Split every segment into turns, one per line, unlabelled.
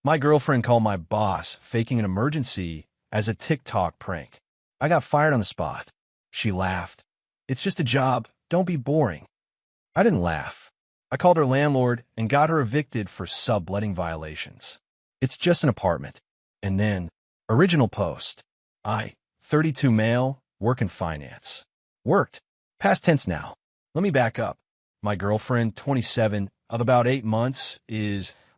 My girlfriend called my boss faking an emergency as a TikTok prank. I got fired on the spot. She laughed. It's just a job. Don't be boring. I didn't laugh. I called her landlord and got her evicted for subletting violations. It's just an apartment. And then, original post. 32 male, work in finance. Worked. Past tense now. Let me back up. My girlfriend, 27, of about 8 months,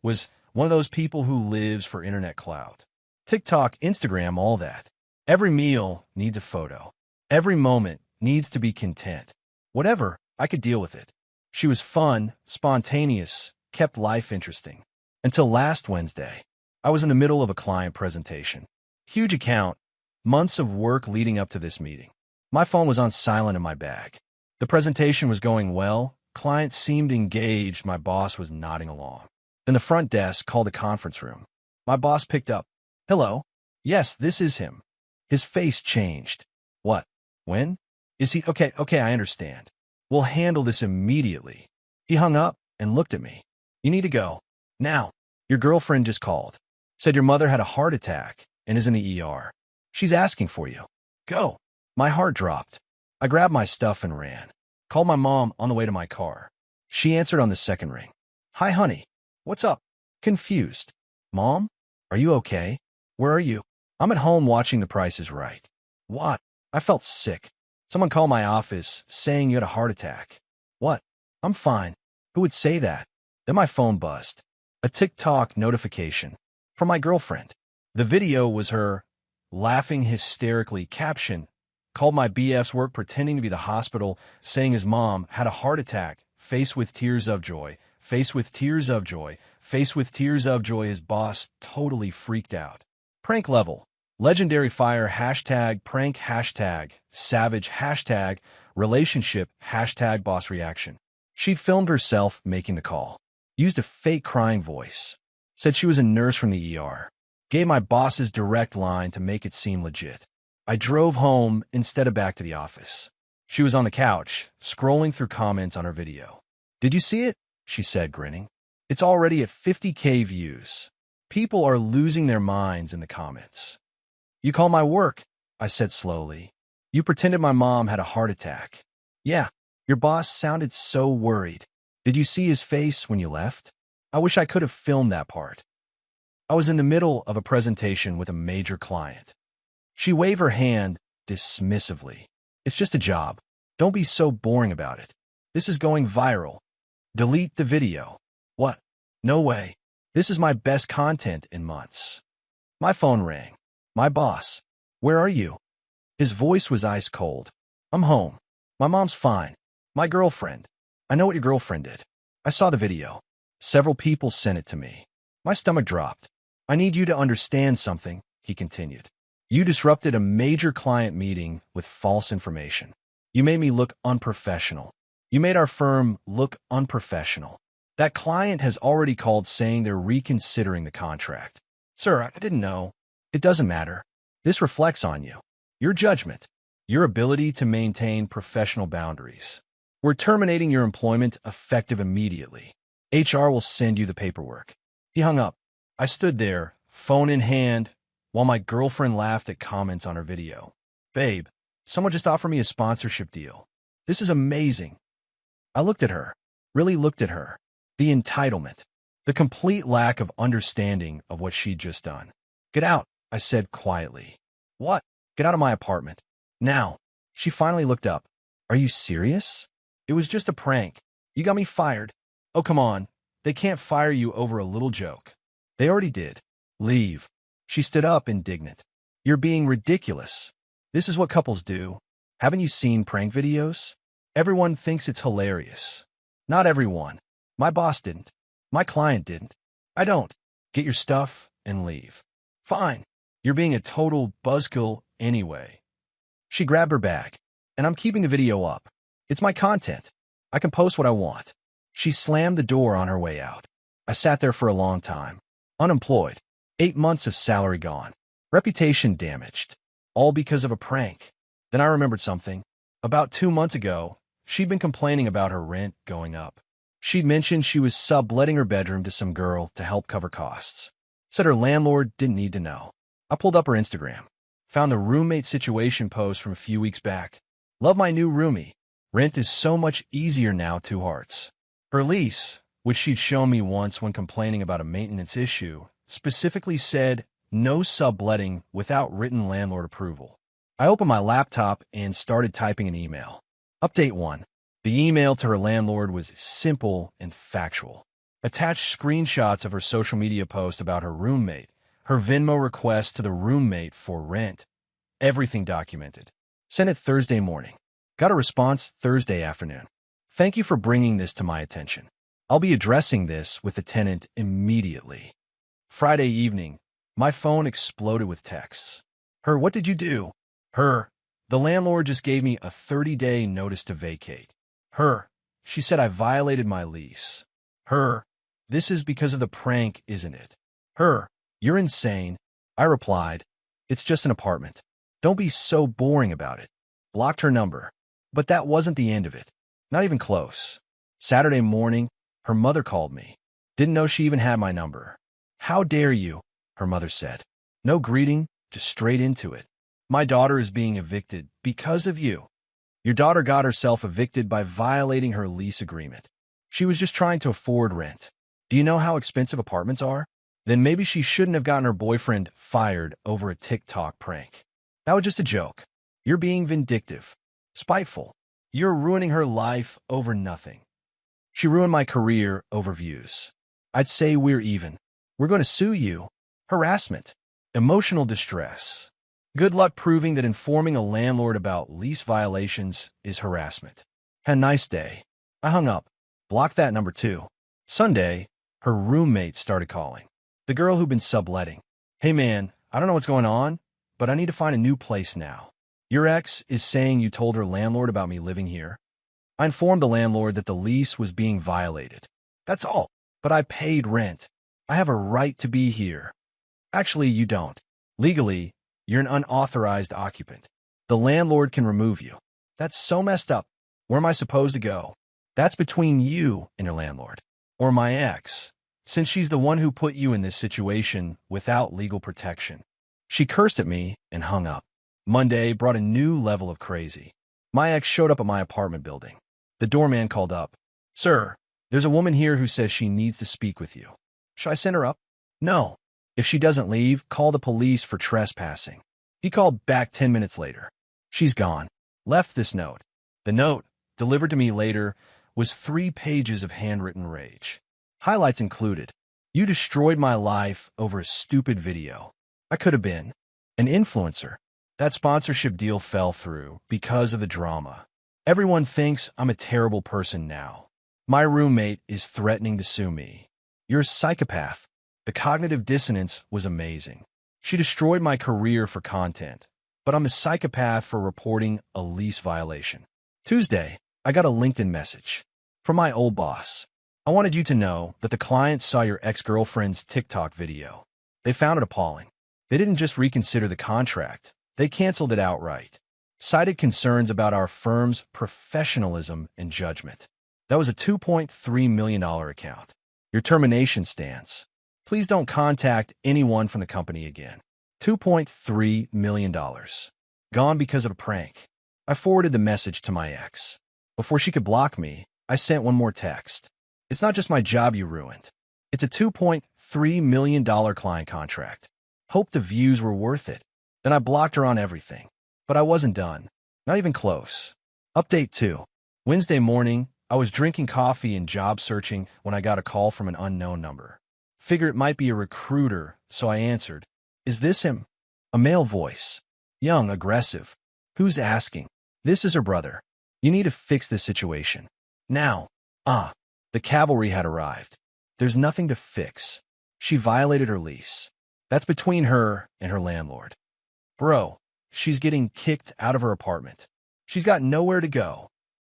was one of those people who lives for internet clout. TikTok, Instagram, all that. Every meal needs a photo. Every moment needs to be content. Whatever, I could deal with it. She was fun, spontaneous, kept life interesting. Until last Wednesday, I was in the middle of a client presentation. Huge account, months of work leading up to this meeting. My phone was on silent in my bag. The presentation was going well. Client seemed engaged. My boss was nodding along. Then the front desk called the conference room. My boss picked up. Hello? Yes, this is him. His face changed. What? When? Is he? Okay, I understand. We'll handle this immediately. He hung up and looked at me. You need to go. Now. Your girlfriend just called. Said your mother had a heart attack and is in the ER. She's asking for you. Go. My heart dropped. I grabbed my stuff and ran. Called my mom on the way to my car. She answered on the second ring. Hi, honey. What's up? Confused. Mom? Are you okay? Where are you? I'm at home watching The Price is Right. What? I felt sick. Someone called my office saying you had a heart attack. What? I'm fine. Who would say that? Then my phone buzzed. A TikTok notification from my girlfriend. The video was her laughing hysterically. Caption: called my BF's work pretending to be the hospital, saying his mom had a heart attack. Face with tears of joy. Face with tears of joy. Face with tears of joy. His boss totally freaked out. Prank level. Legendary fire. Hashtag prank. Hashtag savage. Hashtag relationship. Hashtag boss reaction. She'd filmed herself making the call. Used a fake crying voice. Said she was a nurse from the ER. Gave my boss's direct line to make it seem legit. I drove home instead of back to the office. She was on the couch, scrolling through comments on her video. Did you see it? She said, grinning. It's already at 50K views. People are losing their minds in the comments. You call my work, I said slowly. You pretended my mom had a heart attack. Yeah, your boss sounded so worried. Did you see his face when you left? I wish I could have filmed that part. I was in the middle of a presentation with a major client. She waved her hand dismissively. It's just a job. Don't be so boring about it. This is going viral. Delete the video. What? No way. This is my best content in months. My phone rang. My boss. Where are you? His voice was ice cold. I'm home. My mom's fine. My girlfriend. I know what your girlfriend did. I saw the video. Several people sent it to me. My stomach dropped. I need you to understand something, he continued. You disrupted a major client meeting with false information. You made me look unprofessional. You made our firm look unprofessional. That client has already called saying they're reconsidering the contract. Sir, I didn't know. It doesn't matter. This reflects on you. Your judgment. Your ability to maintain professional boundaries. We're terminating your employment effective immediately. HR will send you the paperwork. He hung up. I stood there, phone in hand, while my girlfriend laughed at comments on her video. Babe, someone just offered me a sponsorship deal. This is amazing. I looked at her, really looked at her. The entitlement, the complete lack of understanding of what she'd just done. Get out, I said quietly. What? Get out of my apartment. Now. She finally looked up. Are you serious? It was just a prank. You got me fired. Oh, come on. They can't fire you over a little joke. They already did. Leave. She stood up indignant. You're being ridiculous. This is what couples do. Haven't you seen prank videos? Everyone thinks it's hilarious. Not everyone. My boss didn't. My client didn't. I don't. Get your stuff and leave. Fine. You're being a total buzzkill anyway. She grabbed her bag. And I'm keeping the video up. It's my content. I can post what I want. She slammed the door on her way out. I sat there for a long time. Unemployed. 8 months of salary gone. Reputation damaged. All because of a prank. Then I remembered something. About 2 months ago, she'd been complaining about her rent going up. She'd mentioned she was subletting her bedroom to some girl to help cover costs. Said her landlord didn't need to know. I pulled up her Instagram. Found a roommate situation post from a few weeks back. Love my new roomie. Rent is so much easier now, 2 hearts. Her lease, which she'd shown me once when complaining about a maintenance issue, specifically said no subletting without written landlord approval. I opened my laptop and started typing an email. Update 1. The email to her landlord was simple and factual. Attached screenshots of her social media post about her roommate, her Venmo request to the roommate for rent. Everything documented. Sent it Thursday morning. Got a response Thursday afternoon. Thank you for bringing this to my attention. I'll be addressing this with the tenant immediately. Friday evening, my phone exploded with texts. Her, what did you do? Her, the landlord just gave me a 30-day notice to vacate. Her, she said I violated my lease. Her, this is because of the prank, isn't it? Her, you're insane. I replied, it's just an apartment. Don't be so boring about it. Blocked her number. But that wasn't the end of it. Not even close. Saturday morning, her mother called me. Didn't know she even had my number. How dare you, her mother said. No greeting, just straight into it. My daughter is being evicted because of you. Your daughter got herself evicted by violating her lease agreement. She was just trying to afford rent. Do you know how expensive apartments are? Then maybe she shouldn't have gotten her boyfriend fired over a TikTok prank. That was just a joke. You're being vindictive, spiteful. You're ruining her life over nothing. She ruined my career over views. I'd say we're even. We're going to sue you. Harassment. Emotional distress. Good luck proving that informing a landlord about lease violations is harassment. Had a nice day. I hung up. Blocked that number too. Sunday, her roommate started calling. The girl who'd been subletting. Hey man, I don't know what's going on, but I need to find a new place now. Your ex is saying you told her landlord about me living here. I informed the landlord that the lease was being violated. That's all. But I paid rent. I have a right to be here. Actually, you don't. Legally, you're an unauthorized occupant. The landlord can remove you. That's so messed up. Where am I supposed to go? That's between you and your landlord. Or my ex, since she's the one who put you in this situation without legal protection. She cursed at me and hung up. Monday brought a new level of crazy. My ex showed up at my apartment building. The doorman called up. Sir, there's a woman here who says she needs to speak with you. Should I send her up? No. If she doesn't leave, call the police for trespassing. He called back 10 minutes later. She's gone. Left this note. The note, delivered to me later, was 3 pages of handwritten rage. Highlights included. You destroyed my life over a stupid video. I could have been an influencer. That sponsorship deal fell through because of the drama. Everyone thinks I'm a terrible person now. My roommate is threatening to sue me. You're a psychopath. The cognitive dissonance was amazing. She destroyed my career for content, but I'm a psychopath for reporting a lease violation. Tuesday, I got a LinkedIn message from my old boss. I wanted you to know that the client saw your ex-girlfriend's TikTok video. They found it appalling. They didn't just reconsider the contract. They canceled it outright. Cited concerns about our firm's professionalism and judgment. That was a $2.3 million account. Your termination stands. Please don't contact anyone from the company again. $2.3 million. Gone because of a prank. I forwarded the message to my ex. Before she could block me, I sent one more text. It's not just my job you ruined. It's a $2.3 million client contract. Hope the views were worth it. Then I blocked her on everything. But I wasn't done. Not even close. Update 2. Wednesday morning, I was drinking coffee and job searching when I got a call from an unknown number. Figured it might be a recruiter, so I answered. Is this him? A male voice. Young, aggressive. Who's asking? This is her brother. You need to fix this situation. Now. The cavalry had arrived. There's nothing to fix. She violated her lease. That's between her and her landlord. Bro, she's getting kicked out of her apartment. She's got nowhere to go.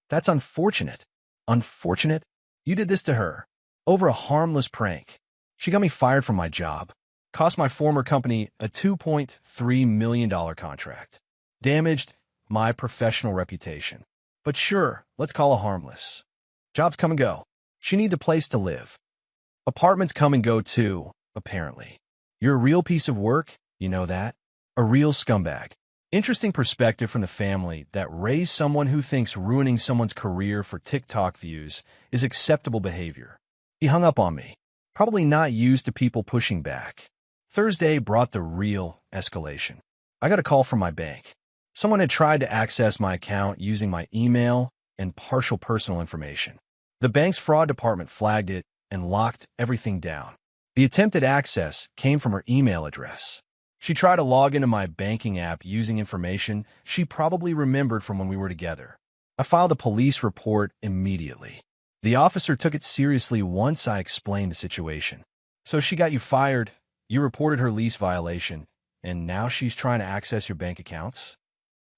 That's unfortunate. Unfortunate? You did this to her. Over a harmless prank. She got me fired from my job. Cost my former company a $2.3 million contract. Damaged my professional reputation. But sure, let's call it harmless. Jobs come and go. She needs a place to live. Apartments come and go too, apparently. You're a real piece of work, you know that? A real scumbag. Interesting perspective from the family that raised someone who thinks ruining someone's career for TikTok views is acceptable behavior. He hung up on me, probably not used to people pushing back. Thursday brought the real escalation. I got a call from my bank. Someone had tried to access my account using my email and partial personal information. The bank's fraud department flagged it and locked everything down. The attempted access came from her email address. She tried to log into my banking app using information she probably remembered from when we were together. I filed a police report immediately. The officer took it seriously once I explained the situation. So she got you fired, you reported her lease violation, and now she's trying to access your bank accounts?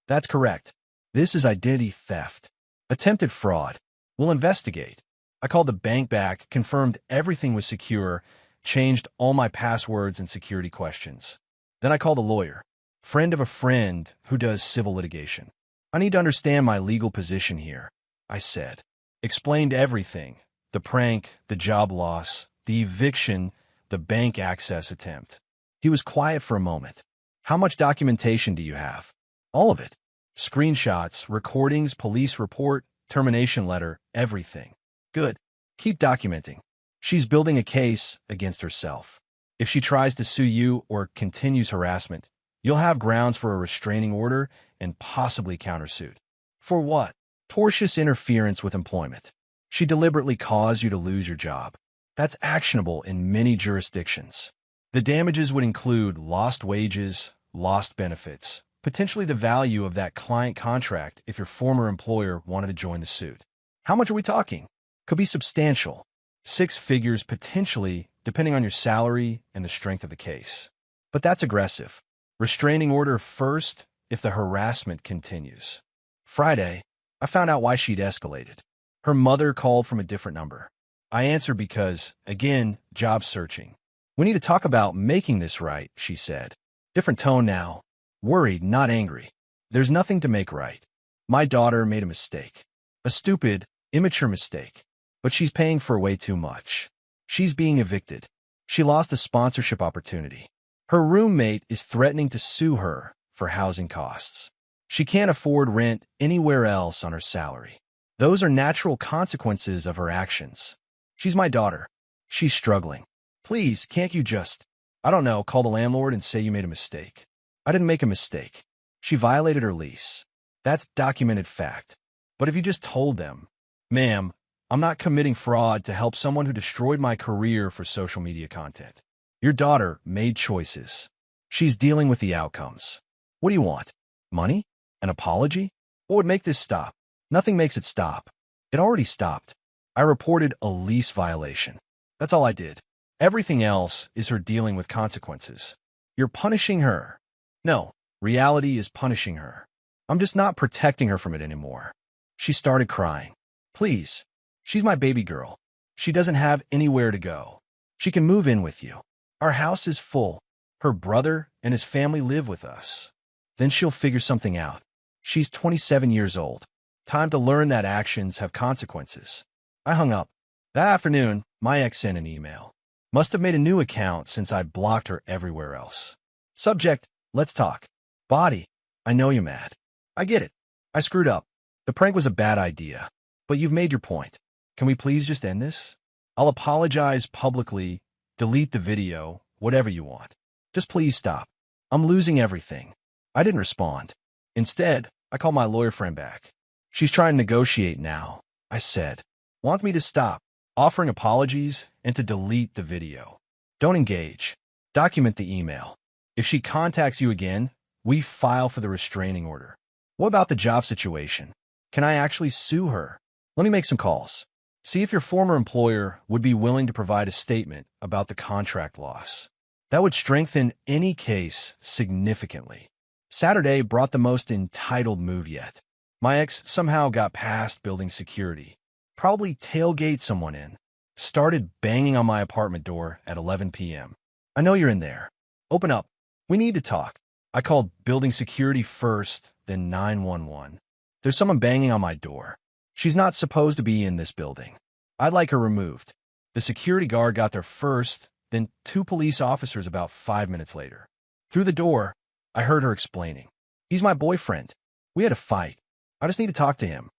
That's correct. This is identity theft. Attempted fraud. We'll investigate. I called the bank back, confirmed everything was secure, changed all my passwords and security questions. Then I called a lawyer, friend of a friend who does civil litigation. I need to understand my legal position here, I said. Explained everything, the prank, the job loss, the eviction, the bank access attempt. He was quiet for a moment. How much documentation do you have? All of it. Screenshots, recordings, police report, termination letter, everything. Good. Keep documenting. She's building a case against herself. If she tries to sue you or continues harassment, you'll have grounds for a restraining order and possibly countersuit. For what? Tortious interference with employment. She deliberately caused you to lose your job. That's actionable in many jurisdictions. The damages would include lost wages, lost benefits, potentially the value of that client contract if your former employer wanted to join the suit. How much are we talking? Could be substantial. 6 figures potentially, depending on your salary and the strength of the case. But that's aggressive. Restraining order first if the harassment continues. Friday, I found out why she'd escalated. Her mother called from a different number. I answered because, again, job searching. We need to talk about making this right, she said. Different tone now. Worried, not angry. There's nothing to make right. My daughter made a mistake. A stupid, immature mistake. But she's paying for way too much. She's being evicted. She lost a sponsorship opportunity. Her roommate is threatening to sue her for housing costs. She can't afford rent anywhere else on her salary. Those are natural consequences of her actions. She's my daughter. She's struggling. Please, can't you just, I don't know, call the landlord and say you made a mistake? I didn't make a mistake. She violated her lease. That's documented fact. But if you just told them, ma'am, I'm not committing fraud to help someone who destroyed my career for social media content. Your daughter made choices. She's dealing with the outcomes. What do you want? Money? An apology? What would make this stop? Nothing makes it stop. It already stopped. I reported a lease violation. That's all I did. Everything else is her dealing with consequences. You're punishing her. No, reality is punishing her. I'm just not protecting her from it anymore. She started crying. Please. She's my baby girl. She doesn't have anywhere to go. She can move in with you. Our house is full. Her brother and his family live with us. Then she'll figure something out. She's 27 years old. Time to learn that actions have consequences. I hung up. That afternoon, my ex sent an email. Must have made a new account since I'd blocked her everywhere else. Subject, let's talk. Body, I know you're mad. I get it. I screwed up. The prank was a bad idea. But you've made your point. Can we please just end this? I'll apologize publicly, delete the video, whatever you want. Just please stop. I'm losing everything. I didn't respond. Instead, I called my lawyer friend back. She's trying to negotiate now, I said. Wants me to stop, offering apologies, and to delete the video. Don't engage. Document the email. If she contacts you again, we file for the restraining order. What about the job situation? Can I actually sue her? Let me make some calls. See if your former employer would be willing to provide a statement about the contract loss. That would strengthen any case significantly. Saturday brought the most entitled move yet. My ex somehow got past building security. Probably tailgate someone in. Started banging on my apartment door at 11 p.m. I know you're in there. Open up. We need to talk. I called building security first, then 911. There's someone banging on my door. She's not supposed to be in this building. I'd like her removed. The security guard got there first, then 2 police officers about 5 minutes later. Through the door, I heard her explaining. He's my boyfriend. We had a fight. I just need to talk to him.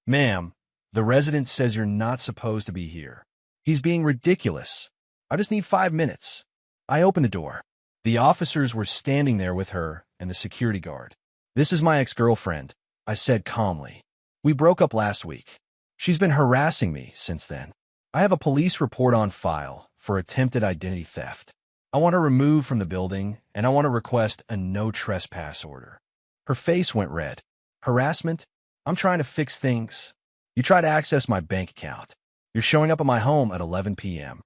Ma'am, the resident says you're not supposed to be here. He's being ridiculous. I just need 5 minutes. I opened the door. The officers were standing there with her and the security guard. This is my ex-girlfriend, I said calmly. We broke up last week. She's been harassing me since then. I have a police report on file for attempted identity theft. I want her removed from the building, and I want to request a no trespass order. Her face went red. Harassment? I'm trying to fix things. You try to access my bank account. You're showing up at my home at 11 p.m.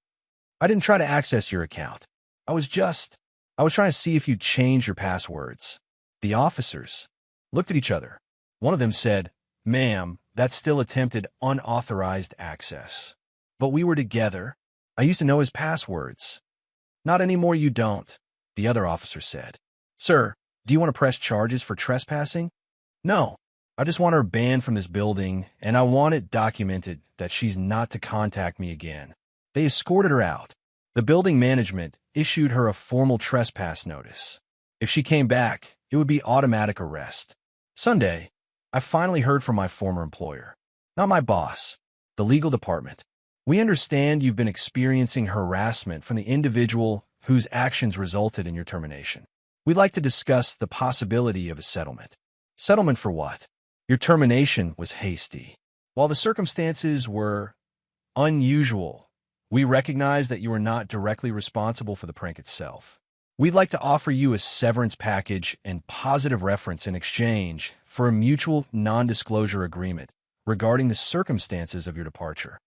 I didn't try to access your account. I was trying to see if you'd change your passwords. The officers looked at each other. One of them said, Ma'am, that's still attempted unauthorized access. But we were together. I used to know his passwords. Not anymore, you don't, the other officer said. Sir, do you want to press charges for trespassing? No. I just want her banned from this building, and I want it documented that she's not to contact me again. They escorted her out. The building management issued her a formal trespass notice. If she came back, it would be automatic arrest. Sunday, I finally heard from my former employer. Not my boss, the legal department. We understand you've been experiencing harassment from the individual whose actions resulted in your termination. We'd like to discuss the possibility of a settlement. Settlement for what? Your termination was hasty. While the circumstances were unusual, we recognize that you are not directly responsible for the prank itself. We'd like to offer you a severance package and positive reference in exchange for a mutual non-disclosure agreement regarding the circumstances of your departure.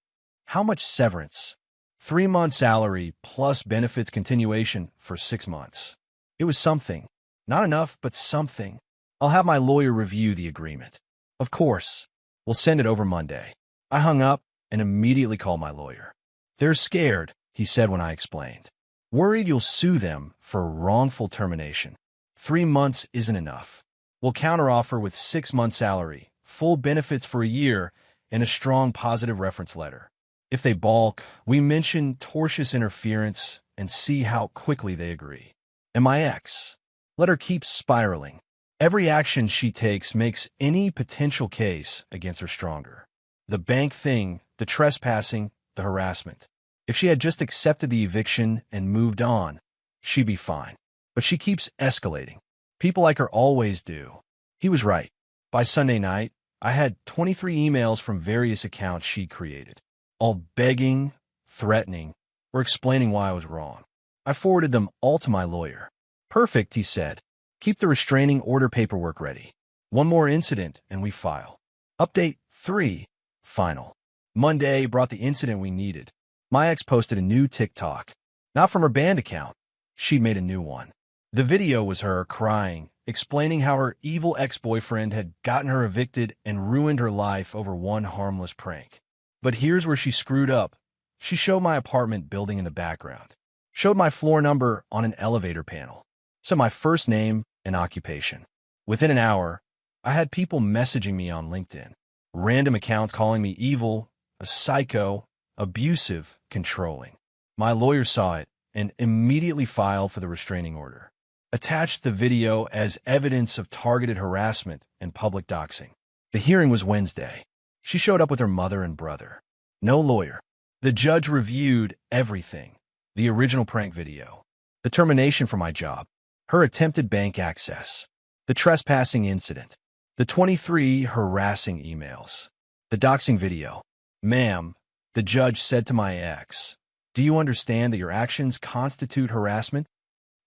How much severance? 3 months salary plus benefits continuation for 6 months. It was something. Not enough, but something. I'll have my lawyer review the agreement. Of course. We'll send it over Monday. I hung up and immediately called my lawyer. They're scared, he said when I explained. Worried you'll sue them for wrongful termination. 3 months isn't enough. We'll counteroffer with 6 months salary, full benefits for a year, and a strong positive reference letter. If they balk, we mention tortious interference and see how quickly they agree. And my ex, let her keep spiraling. Every action she takes makes any potential case against her stronger. The bank thing, the trespassing, the harassment. If she had just accepted the eviction and moved on, she'd be fine. But she keeps escalating. People like her always do. He was right. By Sunday night, I had 23 emails from various accounts she created, all begging, threatening, or explaining why I was wrong. I forwarded them all to my lawyer. Perfect, he said. Keep the restraining order paperwork ready. One more incident and we file. Update 3. Final. Monday brought the incident we needed. My ex posted a new TikTok. Not from her banned account. She'd made a new one. The video was her crying, explaining how her evil ex-boyfriend had gotten her evicted and ruined her life over one harmless prank. But here's where she screwed up. She showed my apartment building in the background. Showed my floor number on an elevator panel. So my first name and occupation. Within an hour, I had people messaging me on LinkedIn. Random accounts calling me evil, a psycho, abusive, controlling. My lawyer saw it and immediately filed for the restraining order. Attached the video as evidence of targeted harassment and public doxing. The hearing was Wednesday. She showed up with her mother and brother. No lawyer. The judge reviewed everything. The original prank video. The termination from my job. Her attempted bank access. The trespassing incident. The 23 harassing emails. The doxing video. Ma'am, the judge said to my ex, do you understand that your actions constitute harassment?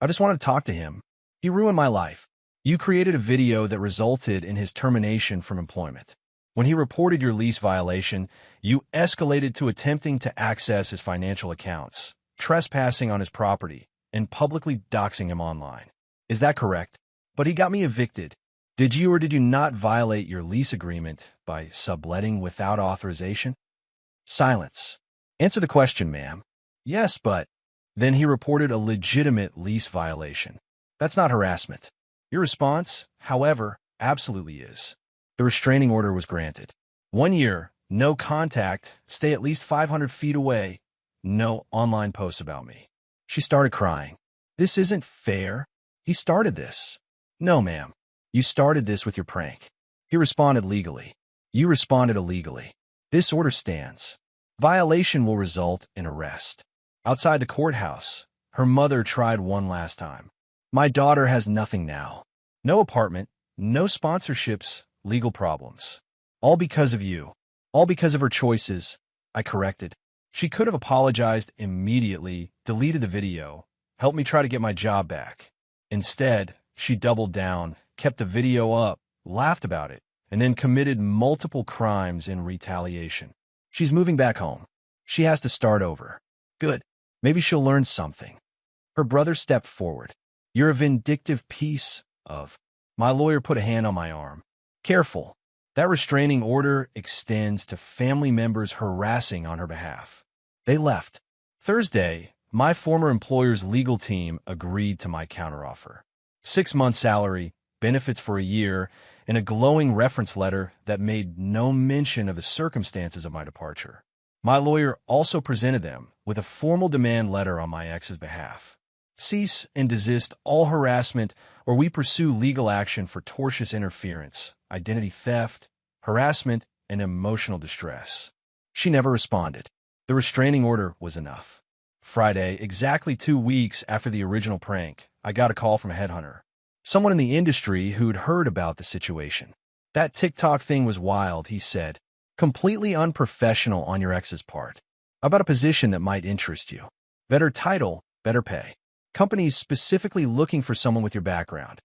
I just want to talk to him. He ruined my life. You created a video that resulted in his termination from employment. When he reported your lease violation, you escalated to attempting to access his financial accounts, trespassing on his property, and publicly doxing him online. Is that correct? But he got me evicted. Did you or did you not violate your lease agreement by subletting without authorization? Silence. Answer the question, ma'am. Yes, but... Then he reported a legitimate lease violation. That's not harassment. Your response, however, absolutely is. The restraining order was granted. 1 year, no contact, stay at least 500 feet away, no online posts about me. She started crying. This isn't fair. He started this. No, ma'am. You started this with your prank. He responded legally. You responded illegally. This order stands. Violation will result in arrest. Outside the courthouse, her mother tried one last time. My daughter has nothing now. No apartment, no sponsorships, legal problems. All because of you. All because of her choices. I corrected. She could have apologized immediately, deleted the video, helped me try to get my job back. Instead, she doubled down, kept the video up, laughed about it, and then committed multiple crimes in retaliation. She's moving back home. She has to start over. Good. Maybe she'll learn something. Her brother stepped forward. You're a vindictive piece of... My lawyer put a hand on my arm. Careful. That restraining order extends to family members harassing on her behalf. They left. Thursday, my former employer's legal team agreed to my counteroffer. 6-month salary, benefits for a year, and a glowing reference letter that made no mention of the circumstances of my departure. My lawyer also presented them with a formal demand letter on my ex's behalf. Cease and desist all harassment, or we pursue legal action for tortious interference, identity theft, harassment, and emotional distress. She never responded. The restraining order was enough. Friday, exactly 2 weeks after the original prank, I got a call from a headhunter. Someone in the industry who'd heard about the situation. That TikTok thing was wild, he said. Completely unprofessional on your ex's part. About a position that might interest you. Better title, better pay. Companies specifically looking for someone with your background.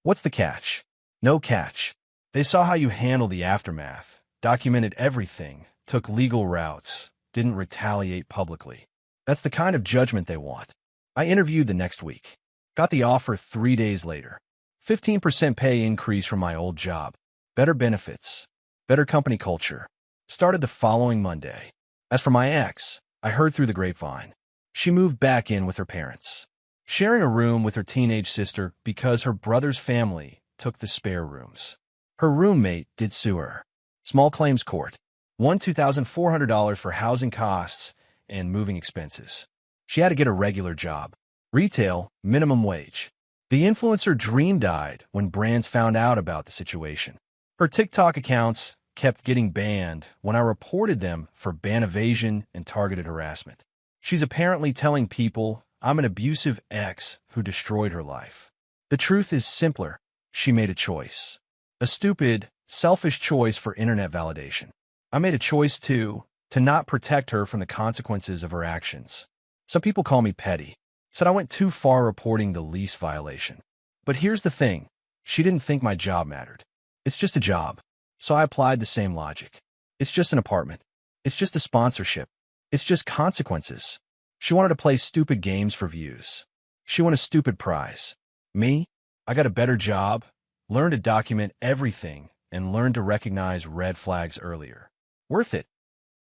What's the catch? No catch. They saw how you handled the aftermath, documented everything, took legal routes, didn't retaliate publicly. That's the kind of judgment they want. I interviewed the next week. Got the offer 3 days later. 15% pay increase from my old job. Better benefits. Better company culture. Started the following Monday. As for my ex, I heard through the grapevine. She moved back in with her parents, sharing a room with her teenage sister because her brother's family took the spare rooms. Her roommate did sue her. Small claims court. Won $2,400 for housing costs and moving expenses. She had to get a regular job. Retail, minimum wage. The influencer dream died when brands found out about the situation. Her TikTok accounts kept getting banned when I reported them for ban evasion and targeted harassment. She's apparently telling people I'm an abusive ex who destroyed her life. The truth is simpler. She made a choice. A stupid, selfish choice for internet validation. I made a choice, too, to not protect her from the consequences of her actions. Some people call me petty. Said I went too far reporting the lease violation. But here's the thing. She didn't think my job mattered. It's just a job. So I applied the same logic. It's just an apartment. It's just a sponsorship. It's just consequences. She wanted to play stupid games for views. She won a stupid prize. Me? I got a better job, learned to document everything, and learned to recognize red flags earlier. Worth it.